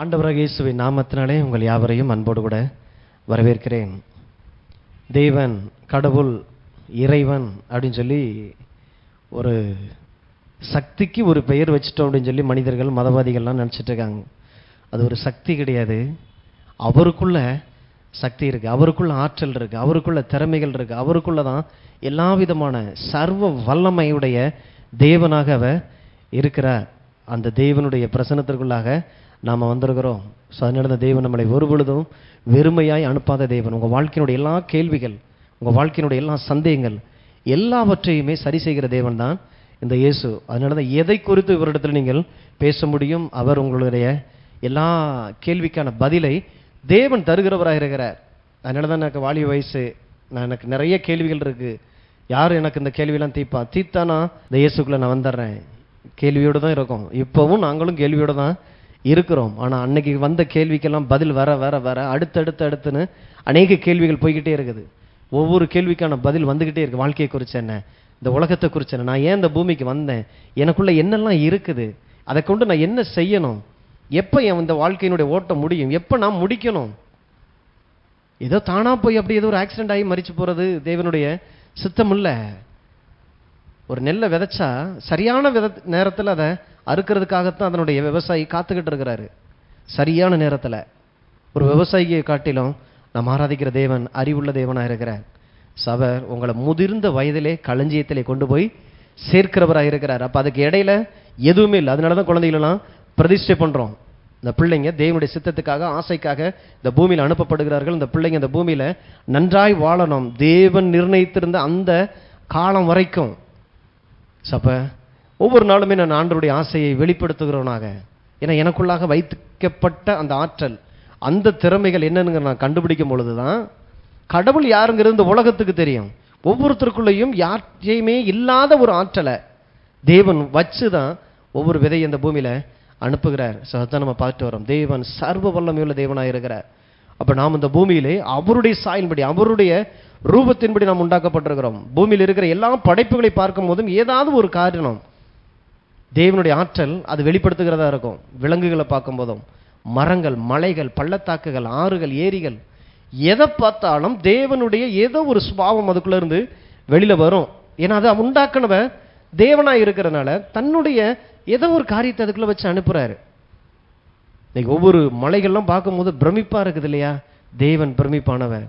ஆண்டவராகிய இயேசுவின் நாமத்தினாலே உங்கள் யாவரையும் அன்போடு கூட வரவேற்கிறேன். தேவன், கடவுள், இறைவன் அப்படின்னு சொல்லி ஒரு சக்திக்கு ஒரு பெயர் வச்சுட்டோம் அப்படின்னு சொல்லி மனிதர்கள், மதவாதிகள்லாம் நினச்சிட்டு இருக்காங்க. அது ஒரு சக்தி கிடையாது. அவருக்குள்ள சக்தி இருக்குது, அவருக்குள்ள ஆற்றல் இருக்குது, அவருக்குள்ள திறமைகள் இருக்குது. அவருக்குள்ள தான் எல்லா விதமான சர்வ வல்லமையுடைய தேவனாக அவர் இருக்கிறார். அந்த தேவனுடைய பிரசன்னத்திற்குள்ளாக நாம் வந்திருக்கிறோம். ஸோ அதனால தான் தேவன் நம்மளை ஒரு பொழுதும் வெறுமையாய் அனுப்பாத தேவன். உங்கள் வாழ்க்கையினுடைய எல்லா கேள்விகள், உங்கள் வாழ்க்கையினுடைய எல்லா சந்தேகங்கள் எல்லாவற்றையுமே சரி செய்கிற தேவன் தான் இந்த இயேசு. அதனால தான் எதை குறித்து இவரிடத்தில் நீங்கள் பேச முடியும். அவர் உங்களுடைய எல்லா கேள்விக்கான பதிலை தேவன் தருகிறவராக இருக்கிறார். அதனால தான் எனக்கு வாலிப வயசு, எனக்கு நிறைய கேள்விகள் இருக்குது. யார் எனக்கு இந்த கேள்வியெல்லாம் தீர்த்தானா இந்த இயேசுக்குள்ளே நான் வந்துடுறேன். கேள்வியோடு தான் இருக்கும். இப்போவும் நாங்களும் கேள்வியோடு தான் இருக்கிறோம். ஆனால் அன்னைக்கு வந்த கேள்விக்கெல்லாம் பதில் வர வர வர அடுத்தடுத்துன்னு அநேக கேள்விகள் போய்கிட்டே இருக்குது. ஒவ்வொரு கேள்விக்கான பதில் வந்துக்கிட்டே இருக்குது. வாழ்க்கையை குறித்து என்ன, இந்த உலகத்தை குறித்து என்ன, நான் ஏன் இந்த பூமிக்கு வந்தேன், எனக்குள்ளே என்னெல்லாம் இருக்குது, அதை கொண்டு நான் என்ன செய்யணும், எப்போ என் இந்த வாழ்க்கையினுடைய ஓட்டம் முடியும், எப்போ நான் முடிக்கணும். ஏதோ தானாக போய் அப்படி ஏதோ ஒரு ஆக்சிடென்ட் ஆகி மரிச்சு போகிறது தேவனுடைய சித்தம் இல்லை. ஒரு நெல்லை விதைச்சா சரியான நேரத்தில் அதை அறுக்கிறதுக்காகத்தான் அதனுடைய விவசாயி காத்துக்கிட்டு இருக்கிறாரு. சரியான நேரத்தில் ஒரு விவசாயியை காட்டிலும் நாம் ஆராதிக்கிற தேவன் அறிவுள்ள தேவனாக இருக்கிறார். அவர் உங்களை முதிர்ந்த வயதிலே களஞ்சியத்திலே கொண்டு போய் சேர்க்கிறவராக இருக்கிறார். அப்போ அதுக்கு இடையில எதுவுமே இல்லை. அதனால தான் குழந்தைகளெல்லாம் பிரதிஷ்டை பண்ணுறோம். இந்த பிள்ளைங்க தேவனுடைய சித்தத்துக்காக, ஆசைக்காக இந்த பூமியில் அனுப்பப்படுகிறார்கள். இந்த பிள்ளைங்க இந்த பூமியில் நன்றாய் வாழணும், தேவன் நிர்ணயித்திருந்த அந்த காலம் வரைக்கும். அப்போ ஒவ்வொரு நாளுமே நான் ஆண்டவருடைய ஆசையை வெளிப்படுத்துகிறவனாக, ஏன்னா எனக்குள்ளாக வைக்கப்பட்ட அந்த ஆற்றல், அந்த திறமைகள் என்னன்னு நான் கண்டுபிடிக்கும் பொழுது தான் கடவுள் யாருங்கிறது இந்த உலகத்துக்கு தெரியும். ஒவ்வொருத்தருக்குள்ளேயும் யாரையுமே இல்லாத ஒரு ஆற்றலை தேவன் வச்சு தான் ஒவ்வொரு விதையை இந்த பூமியில் அனுப்புகிறார். ஸோ அதான் நம்ம பார்த்துட்டு வரோம். தேவன் சர்வ வல்லமையுள்ள தேவனாக இருக்கிறார். அப்போ நாம் இந்த பூமியிலே அவருடைய சாயல்படி, அவருடைய ரூபத்தின்படி நாம் உண்டாக்கப்பட்டிருக்கிறோம். பூமியில் இருக்கிற எல்லா படைப்புகளை பார்க்கும் போதும் ஏதாவது ஒரு காரணம் தேவனுடைய ஆற்றல் அது வெளிப்படுத்துகிறதா இருக்கும். விலங்குகளை பார்க்கும் போதும், மரங்கள், மலைகள், பள்ளத்தாக்குகள், ஆறுகள், ஏரிகள், எதை பார்த்தாலும் தேவனுடைய ஏதோ ஒரு சுபாவம் அதுக்குள்ள இருந்து வெளியில வரும். ஏன்னா அதை உண்டாக்குனவ தேவனாக இருக்கிறதுனால தன்னுடைய ஏதோ ஒரு காரியத்தை அதுக்குள்ள வச்சு அனுப்புறாரு. இன்னைக்கு ஒவ்வொரு மலைகள்லாம் பார்க்கும்போது பிரமிப்பா இருக்குது இல்லையா? தேவன் பிரமிப்பானவன்.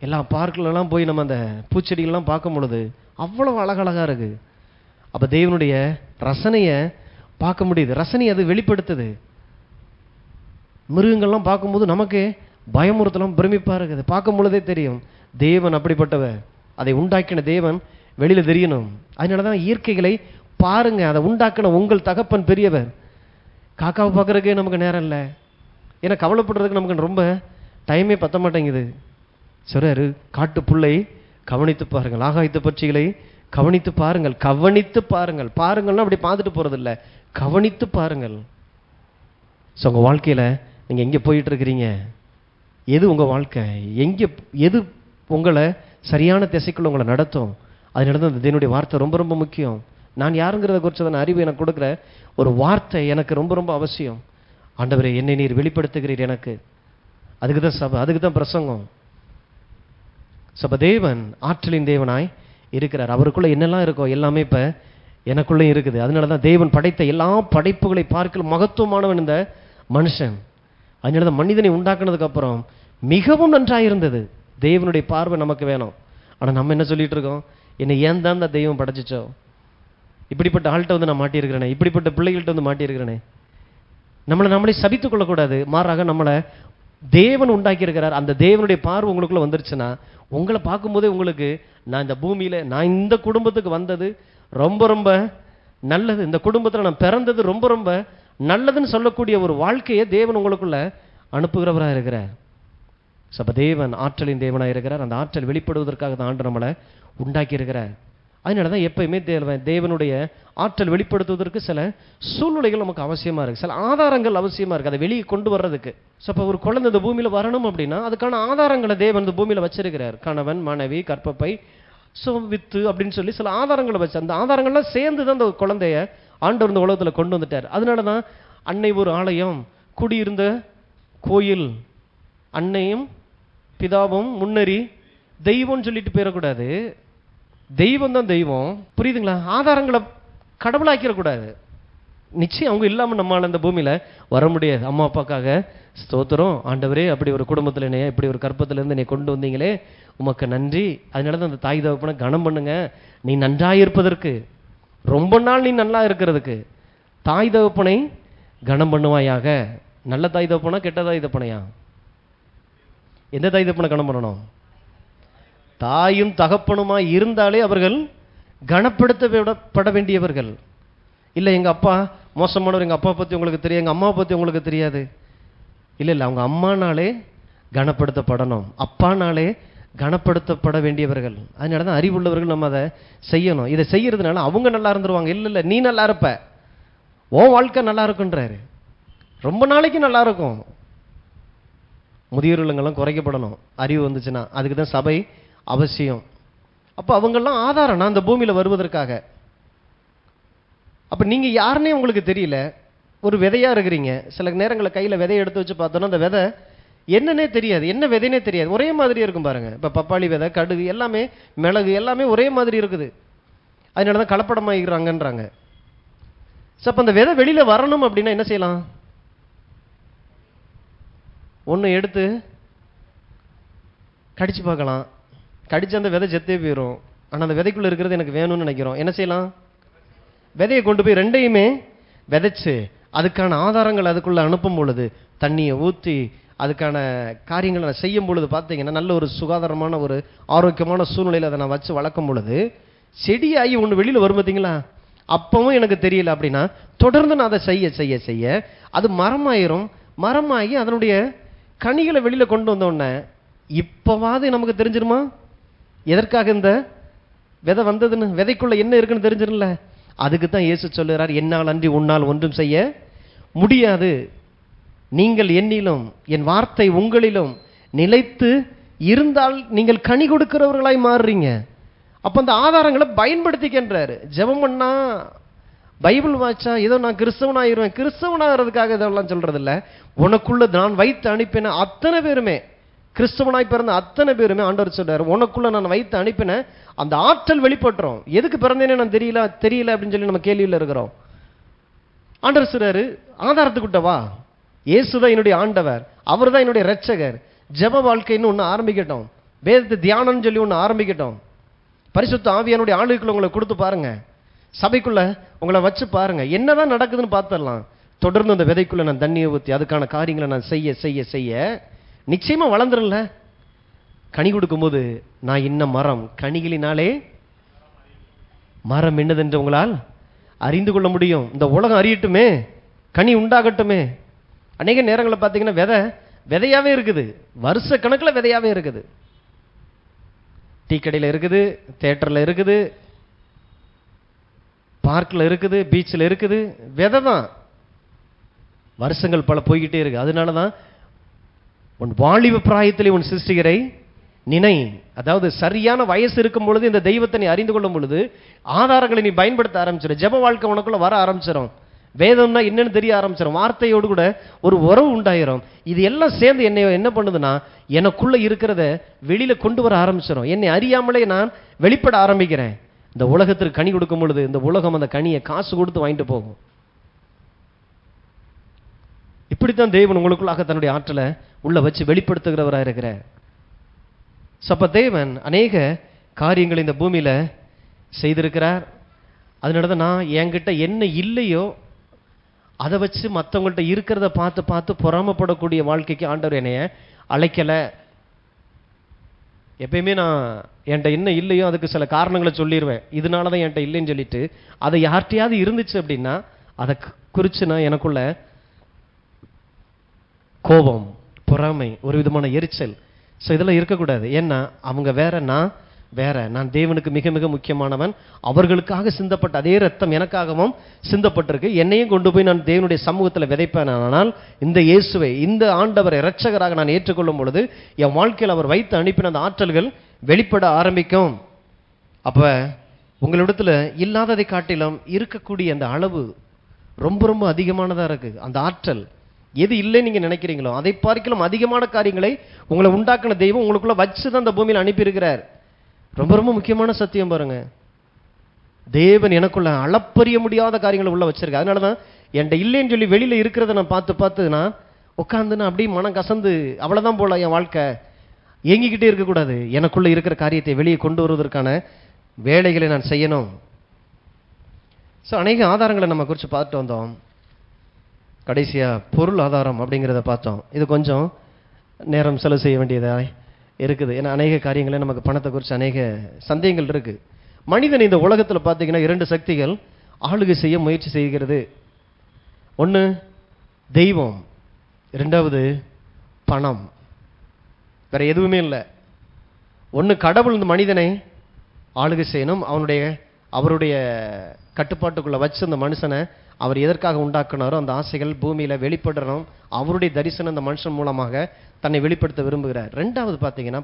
எல்லா பார்க்கிலெல்லாம் போய் நம்ம அந்த பூச்செடிகள்லாம் பார்க்கும் பொழுது அவ்வளோ அழகழகா இருக்கு. அப்போ தேவனுடைய ரசனையை பார்க்க முடியுது. ரசனை அது வெளிப்படுத்துது. மிருகங்கள்லாம் பார்க்கும்போது நமக்கு பயமுறுத்தலாம், பிரமிப்பாக இருக்குது. பார்க்கும் பொழுதே தெரியும் தேவன் அப்படிப்பட்டவர். அதை உண்டாக்கின தேவன் வெளியில் தெரியணும். அதனால தான் இயற்கைகளை பாருங்க, அதை உண்டாக்கின உங்கள் தகப்பன் பெரியவர். காக்காவை பார்க்குறதுக்கே நமக்கு நேரம் இல்லை. ஏன்னா கவலைப்படுறதுக்கு நமக்கு ரொம்ப டைமே பத்த மாட்டேங்குது. சொல்றாரு, காட்டு புல்லை கவனித்து பாருங்கள், ஆகாயத்து பட்சிகளை கவனித்து பாருங்கள். கவனித்து பாருங்கள். பாருங்கள்னா அப்படி பார்த்துட்டு போகிறது இல்லை, கவனித்து பாருங்கள். ஸோ உங்கள் வாழ்க்கையில் நீங்கள் எங்கே போயிட்டு இருக்கிறீங்க, எது உங்கள் வாழ்க்கை, எது உங்களை சரியான திசைக்குள்ள உங்களை நடத்தும். அதனால தான் தேவனுடைய வார்த்தை ரொம்ப ரொம்ப முக்கியம். நான் யாருங்கிறத குறித்ததான அறிவு எனக்கு கொடுக்குற ஒரு வார்த்தை எனக்கு ரொம்ப ரொம்ப அவசியம். ஆண்டவரே, என்னை நீர் வெளிப்படுத்துகிறீர் எனக்கு. அதுக்கு தான் சபை, அதுக்கு தான் பிரசங்கம். சபை தேவன் ஆற்றலின் தேவனாய் இருக்கிறார். அவருக்குள்ள என்னெல்லாம் இருக்கோ எல்லாமே இப்போ எனக்குள்ளே இருக்குது. அதனால தான் தேவன் படைத்த எல்லா படைப்புகளை பார்க்க மகத்துவமானவன் இந்த மனுஷன். அதனால தான் மனிதனை உண்டாக்குனதுக்கு அப்புறம் மிகவும் நன்றாக இருந்தது. தேவனுடைய பார்வை நமக்கு வேணும். ஆனால் நம்ம என்ன சொல்லிட்டு இருக்கோம், என்னை ஏன் தான் இந்த தெய்வம் படைச்சிச்சோ, இப்படிப்பட்ட ஆள்கிட்ட வந்து நான் மாட்டியிருக்கிறேனே, இப்படிப்பட்ட பிள்ளைகள்கிட்ட வந்து மாட்டியிருக்கிறேனே. நம்மளை சபித்து கொள்ளக்கூடாது. மாறாக நம்மளை தேவன் உண்டாக்கி இருக்கிறார். அந்த தேவனுடைய பார்வை உங்களுக்குள்ள வந்துருச்சுன்னா, உங்களை பார்க்கும்போதே உங்களுக்கு நான் இந்த பூமியில், நான் இந்த குடும்பத்துக்கு வந்தது ரொம்ப ரொம்ப நல்லது, இந்த குடும்பத்தில் நான் பிறந்தது ரொம்ப ரொம்ப நல்லதுன்னு சொல்லக்கூடிய ஒரு வாழ்க்கையை தேவன் உங்களுக்குள்ள அனுப்புகிறவராக இருக்கிறார். அப்போ தேவன் ஆற்றலின் தேவனாக இருக்கிறார். அந்த ஆற்றல் வெளிப்படுவதற்காக தான் ஆண்டு நம்மளை உண்டாக்கி இருக்கிறார். அதனால தான் எப்பயுமே தேவனுடைய ஆற்றல் வெளிப்படுத்துவதற்கு சில சூழ்நிலைகள் நமக்கு அவசியமாக இருக்குது, சில ஆதாரங்கள் அவசியமாக இருக்குது அதை வெளியே கொண்டு வர்றதுக்கு. ஸோ இப்போ ஒரு குழந்தை இந்த பூமியில் வரணும் அப்படின்னா அதுக்கான ஆதாரங்களை தேவன் இந்த பூமியில் வச்சிருக்கிறார். கணவன், மனைவி, கற்பப்பை, ஸோ வித்து அப்படின்னு சொல்லி சில ஆதாரங்களை வச்சு, அந்த ஆதாரங்கள்லாம் சேர்ந்து தான் அந்த குழந்தைய ஆண்டவர் இந்த உலகத்தில் கொண்டு வந்துட்டார். அதனால தான் அன்னை ஒரு ஆலயம், குடியிருந்த கோயில், அன்னையும் பிதாவும் முன்னறி தெய்வம்னு சொல்லிட்டு போயிடக்கூடாது. தெய்வம் தான் தெய்வம், புரியுதுங்களா? ஆதாரங்களை கடவுளாக்கிடக்கூடாது. நிச்சயம் அவங்க இல்லாமல் நம்மளால் அந்த பூமியில் வர முடியாது. அம்மா அப்பாக்காக ஸ்தோத்திரம் ஆண்டவரே, அப்படி ஒரு குடும்பத்தில் என்னைய இப்படி ஒரு கற்பத்திலேருந்து என்னை கொண்டு வந்தீங்களே, உமக்கு நன்றி. அதனால தான் அந்த தாய் தகப்பனை கனம் பண்ணுங்க. நீ நன்றாக இருப்பதற்கு, ரொம்ப நாள் நீ நல்லா இருக்கிறதுக்கு தாய் தகப்பனை கனம் பண்ணுவாயாக. நல்ல தாய் தகப்பனா கெட்ட தாய் தகப்பனையா? எந்த தாய் தகப்பனை கனம் பண்ணணும்? தாயும் தகப்பனுமா இருந்தாலே அவர்கள் கனப்படுத்தப்பட வேண்டியவர்கள். இல்லை எங்கள் அப்பா மோசமானவர், எங்கள் அப்பா பற்றி உங்களுக்கு தெரியாது, எங்கள் அம்மாவை பற்றி உங்களுக்கு தெரியாது. இல்லை இல்லை, அவங்க அம்மானாலே கனப்படுத்தப்படணும், அப்பானாலே கனப்படுத்தப்பட வேண்டியவர்கள். அதனால தான் அறிவுள்ளவர்கள் நம்ம அதை செய்யணும். இதை செய்யறதுனால அவங்க நல்லா இருந்துருவாங்க. இல்லை இல்லை, நீ நல்லா இருப்ப, உன் வாழ்க்கை நல்லா இருக்குன்றாரு. ரொம்ப நாளைக்கு நல்லா இருக்கும். முதியோர் இல்லங்கள்லாம் குறைக்கப்படணும் அறிவு வந்துச்சுன்னா. அதுக்கு தான் சபை அவசியம். அப்போ அவங்கெல்லாம் ஆதாரம் நான் அந்த பூமியில் வருவதற்காக. அப்போ நீங்கள் யாருன்னே உங்களுக்கு தெரியல, ஒரு விதையாக இருக்கிறீங்க. சில நேரங்களில் கையில் விதையை எடுத்து வச்சு பார்த்தோன்னா அந்த விதை என்னன்னே தெரியாது, என்ன விதைனே தெரியாது, ஒரே மாதிரி இருக்கும் பாருங்க. இப்போ பப்பாளி விதை, கடுகு, எல்லாமே மிளகு, எல்லாமே ஒரே மாதிரி இருக்குது. அதனால தான் கலப்படமாகிறாங்கன்றாங்க. ஸோ அப்போ அந்த விதை வெளியில் வரணும் அப்படின்னா என்ன செய்யலாம்? ஒன்று எடுத்து கடிச்சு பார்க்கலாம். கடிச்சு அந்த விதை செத்தே போயிடும். ஆனால் அந்த விதைக்குள்ளே இருக்கிறது எனக்கு வேணும்னு நினைக்கிறோம். என்ன செய்யலாம்? விதையை கொண்டு போய் ரெண்டையுமே விதைச்சு அதுக்கான ஆதாரங்கள் அதுக்குள்ளே அனுப்பும் பொழுது, தண்ணியை ஊற்றி அதுக்கான காரியங்களை நான் செய்யும் பொழுது பார்த்தீங்கன்னா நல்ல ஒரு சுகாதாரமான ஒரு ஆரோக்கியமான சூழ்நிலையில் அதை நான் வச்சு வளர்க்கும் பொழுது செடியாகி ஒன்று வெளியில் வரும் பார்த்தீங்களா? அப்பவும் எனக்கு தெரியல அப்படின்னா தொடர்ந்து நான் அதை செய்ய செய்ய செய்ய அது மரமாயிரும். மரமாகி அதனுடைய கனிகளை வெளியில் கொண்டு வந்தோடனே இப்போவாது நமக்கு தெரிஞ்சிருமா எதற்காக இந்த விதை வந்ததுன்னு? விதைக்குள்ள என்ன இருக்குன்னு தெரிஞ்சிரும்ல. அதுக்கு தான் இயேசு சொல்லுறார், என்னால் அன்றி உன்னால் ஒன்றும் செய்ய முடியாது. நீங்கள் என்னிலும் என் வார்த்தை உங்களிலும் நிலைத்து இருந்தால் நீங்கள் கனி கொடுக்கிறவர்களாய் மாறுறீங்க. அப்போ அந்த ஆதாரங்களை பயன்படுத்திக்கின்றாரு. ஜெபம் பண்ணா, பைபிள் வாய்ச்சா ஏதோ நான் கிறிஸ்தவனாயிருவேன், கிறிஸ்தவனாகிறதுக்காக இதெல்லாம் சொல்றது இல்லை. உனக்குள்ள நான் வைத்து அனுப்பின அத்தனை பேருமே, கிறிஸ்தவனாய் பிறந்த அத்தனை பேருமே ஆண்டவர் சொல்றாரு, உனக்குள்ள நான் வைத்து அனுப்பின அந்த ஆற்றல் வெளிப்பட்டுரும். எதுக்கு பிறந்தேனே நான் தெரியல அப்படின்னு சொல்லி நம்ம கேள்வியில் இருக்கிறோம். ஆண்டவர் சொல்றாரு, ஆதாரத்துக்கிட்ட வா, இயேசுதான் என்னுடைய ஆண்டவர், அவர் தான் என்னுடைய இரட்சகர். ஜெப வாழ்க்கைன்னு ஒன்று ஆரம்பிக்கட்டும், வேதத்தை தியானம்னு சொல்லி ஒன்று ஆரம்பிக்கட்டும். பரிசுத்த ஆவியானுடைய ஆளுக்குள்ள உங்களை கொடுத்து பாருங்க, சபைக்குள்ள உங்களை வச்சு பாருங்க, என்னதான் நடக்குதுன்னு பார்த்துடலாம். தொடர்ந்து அந்த விதைக்குள்ள நான் தண்ணியை ஊற்றி அதுக்கான காரியங்களை நான் செய்ய செய்ய செய்ய நிச்சயமா வளர்ந்துரும்ல. கனி கொடுக்கும்போது நான் இன்ன மரம், கனிகளினாலே மரம் என்னதென்று உங்களால் அறிந்து கொள்ள முடியும். இந்த உலகம் அறியட்டுமே, கனி உண்டாகட்டுமே. அநேக நேரங்களில் பார்த்தீங்கன்னா விதையாவே இருக்குது, வருஷ கணக்கில் விதையாவே இருக்குது. டீ கடையில் இருக்குது, தியேட்டரில் இருக்குது, பார்க்கில் இருக்குது, பீச்சில் இருக்குது, விதை தான். வருஷங்கள் பல போய்கிட்டே இருக்கு. அதனால தான் உன் வாலிப பிராயத்திலே உன் சிருஷ்டிகரை நினை. அதாவது சரியான வயசு இருக்கும் பொழுது இந்த தெய்வத்தை நீ அறிந்து கொள்ளும் பொழுது ஆதாரங்களை நீ பயன்படுத்த ஆரம்பிச்சிடும். ஜெப வாழ்க்கை உனக்குள்ள வர ஆரம்பிச்சிடும். வேதம்னா என்னன்னு தெரிய ஆரம்பிச்சிடும். வார்த்தையோடு கூட ஒரு உறவு உண்டாயிரும். இது எல்லாம் சேர்ந்து என்னை என்ன பண்ணுதுன்னா எனக்குள்ள இருக்கிறத வெளியில கொண்டு வர ஆரம்பிச்சிடும். என்னை அறியாமலே நான் வெளிப்பட ஆரம்பிக்கிறேன். இந்த உலகத்திற்கு கனி கொடுக்கும் பொழுது இந்த உலகம் அந்த கனியை காசு கொடுத்து வாங்கிட்டு போகும். இப்படித்தான் தேவன் உங்களுக்குள்ளாக தன்னுடைய ஆற்றலை உள்ள வச்சு வெளிப்படுத்துகிறவராக இருக்கிற. சப்ப தேவன் அநேக காரியங்கள் இந்த பூமியில செய்திருக்கிறார். அதனால தான் நான் என்கிட்ட என்ன இல்லையோ அதை வச்சு மற்றவங்கள்ட்ட இருக்கிறத பார்த்து பார்த்து பொறாமப்படக்கூடிய வாழ்க்கைக்கு ஆண்டவர் என்னைய அழைக்கலை. எப்பயுமே நான் என்கிட்ட என்ன இல்லையோ அதுக்கு சில காரணங்களை சொல்லிடுவேன். இதனால தான் என்கிட்ட இல்லைன்னு சொல்லிட்டு அதை யார்கிட்டையாவது இருந்துச்சு அப்படின்னா அதை குறித்து நான் எனக்குள்ள கோபம், பொறாமை, ஒரு விதமான எரிச்சல், ஸோ இதெல்லாம் இருக்கக்கூடாது. ஏன்னா அவங்க வேற, நான் வேற. நான் தேவனுக்கு மிக மிக முக்கியமானவன். அவர்களுக்காக சிந்தப்பட்ட அதே ரத்தம் எனக்காகவும் சிந்தப்பட்டிருக்கு. என்னையும் கொண்டு போய் நான் தேவனுடைய சமூகத்தில் விதைப்பேன். ஆனால் இந்த இயேசுவை, இந்த ஆண்டவரை இரட்சகராக நான் ஏற்றுக்கொள்ளும் பொழுது என் வாழ்க்கையில் அவர் வைத்து அனுப்பின அந்த ஆற்றல்கள் வெளிப்பட ஆரம்பிக்கும். அப்போ உங்களிடத்தில் இல்லாததை காட்டிலும் இருக்கக்கூடிய அந்த அளவு ரொம்ப ரொம்ப அதிகமானதாக இருக்குது. அந்த ஆற்றல் எது இல்லைன்னு நீங்கள் நினைக்கிறீங்களோ அதை பார்க்கலாம் அதிகமான காரியங்களை உங்களை உண்டாக்கின தெய்வம் உங்களுக்குள்ள வச்சு தான் அந்த பூமியில் அனுப்பியிருக்கிறார். ரொம்ப ரொம்ப முக்கியமான சத்தியம் பாருங்க. தேவன் எனக்குள்ள அளப்பறிய முடியாத காரியங்களை உள்ள வச்சிருக்க. அதனால தான் என்கிட்ட இல்லைன்னு சொல்லி வெளியில் இருக்கிறத நான் பார்த்து நான் உட்காந்துன்னு அப்படியே மனம் கசந்து அவ்வளோதான் போல என் வாழ்க்கை ஏங்கிக்கிட்டே இருக்கக்கூடாது. எனக்குள்ள இருக்கிற காரியத்தை வெளியே கொண்டு வருவதற்கான வேலைகளை நான் செய்யணும். ஸோ அநேக ஆதாரங்களை நம்ம குறித்து பார்த்துட்டு வந்தோம். கடைசியாக பொருள் ஆதாரம் அப்படிங்கிறத பார்த்தோம். இது கொஞ்சம் நேரம் செலவு செய்ய வேண்டியதாக இருக்குது. ஏன்னா அநேக காரியங்களே நமக்கு பணத்தை குறித்து அநேக சந்தேகங்கள் இருக்குது. மனிதன் இந்த உலகத்தில் பார்த்தீங்கன்னா 2 சக்திகள் ஆளுகை செய்ய முயற்சி செய்கிறது. ஒன்று தெய்வம், 2வது பணம். வேற எதுவுமே இல்லை. ஒன்று கடவுள் இந்த மனிதனை ஆளுகை செய்யணும், அவருடைய கட்டுப்பாட்டுக்குள்ள வச்சு அந்த மனுஷனை அவர் எதற்காக உண்டாக்குனாரோ அந்த ஆசைகள் பூமியில வெளிப்படணும். அவருடைய தரிசனம் அந்த மனுஷன் மூலமாக தன்னை வெளிப்படுத்த விரும்புகிறார். 2வது பார்த்தீங்கன்னா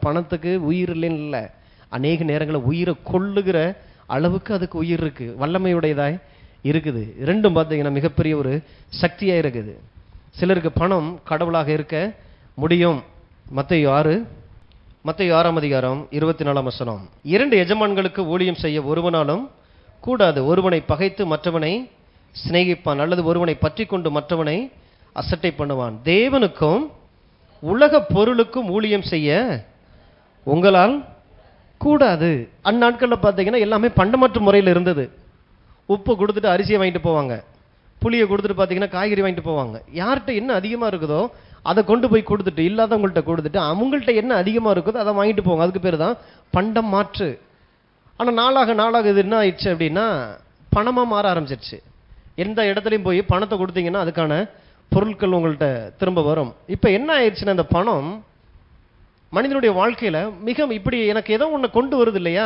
பணத்துக்கு உயிர் இல்லைன்னு இல்லை, அநேக நேரங்களில் உயிரை கொள்ளுகிற அளவுக்கு அதுக்கு உயிர் இருக்கு, வல்லமையுடையதாய் இருக்குது. 2ம் பார்த்தீங்கன்னா மிகப்பெரிய ஒரு சக்தியாக இருக்குது. சிலருக்கு பணம் கடவுளாக இருக்க முடியும். மத்தேயு 6ஆம் அதிகாரம் 24ஆம் வசனம். 2 எஜமான்களுக்கு ஊழியம் செய்ய ஒருவனாலும் கூடாது. ஒருவனை பகைத்து மற்றவனை சிநேகிப்பான், அல்லது ஒருவனை பற்றி கொண்டு மற்றவனை அசட்டை பண்ணுவான். தேவனுக்கும் உலக பொருளுக்கும் ஊழியம் செய்ய உங்களால் கூடாது. அந்நாட்களில் பார்த்தீங்கன்னா எல்லாமே பண்டமற்ற முறையில் இருந்தது. உப்பு கொடுத்துட்டு அரிசியை வாங்கிட்டு போவாங்க, புளியை கொடுத்துட்டு பார்த்தீங்கன்னா காய்கறி வாங்கிட்டு போவாங்க. யார்கிட்ட என்ன அதிகமாக இருக்குதோ அதை கொண்டு போய் கொடுத்துட்டு, இல்லாதவங்கள்ட்ட கொடுத்துட்டு அவங்கள்ட்ட என்ன அதிகமாக இருக்குதோ அதை வாங்கிட்டு போவாங்க. அதுக்கு பேர் தான் பண்டம் மாற்று. ஆனால் நாளாக இது என்ன ஆயிடுச்சு அப்படின்னா பணமாக மாற ஆரம்பிச்சிருச்சு. எந்த இடத்துலையும் போய் பணத்தை கொடுத்தீங்கன்னா அதுக்கான பொருட்கள் உங்கள்கிட்ட திரும்ப வரும். இப்போ என்ன ஆயிடுச்சுன்னா அந்த பணம் மனிதனுடைய வாழ்க்கையில் மிக இப்படி எனக்கு ஏதோ ஒன்று கொண்டு வருது இல்லையா,